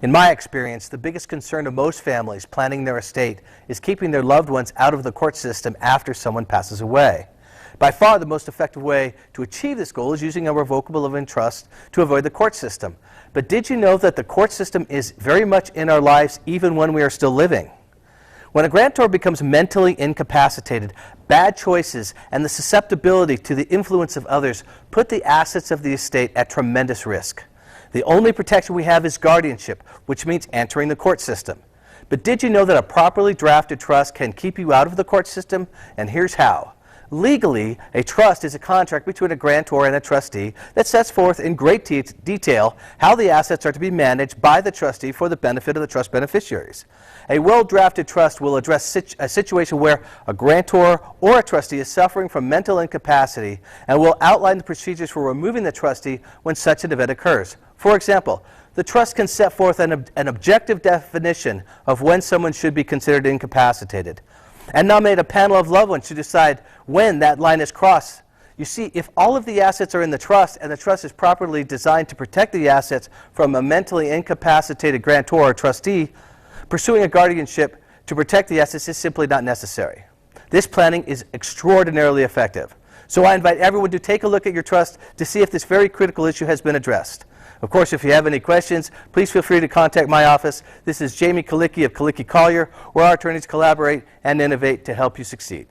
In my experience, the biggest concern of most families planning their estate is keeping their loved ones out of the court system after someone passes away. By far, the most effective way to achieve this goal is using a revocable living trust to avoid the court system. But did you know that the court system is very much in our lives even when we are still living? When a grantor becomes mentally incapacitated, bad choices and the susceptibility to the influence of others put the assets of the estate at tremendous risk. The only protection we have is guardianship, which means entering the court system. But did you know that a properly drafted trust can keep you out of the court system? And here's how. Legally, a trust is a contract between a grantor and a trustee that sets forth in great detail how the assets are to be managed by the trustee for the benefit of the trust beneficiaries. A well-drafted trust will address a situation where a grantor or a trustee is suffering from mental incapacity and will outline the procedures for removing the trustee when such an event occurs. For example, the trust can set forth an objective definition of when someone should be considered incapacitated, and nominate a panel of loved ones to decide when that line is crossed. You see, if all of the assets are in the trust and the trust is properly designed to protect the assets from a mentally incapacitated grantor or trustee, pursuing a guardianship to protect the assets is simply not necessary. This planning is extraordinarily effective. So I invite everyone to take a look at your trust to see if this very critical issue has been addressed. Of course, if you have any questions, please feel free to contact my office. This is Jamie Kalicki of Kalicki Collier, where our attorneys collaborate and innovate to help you succeed.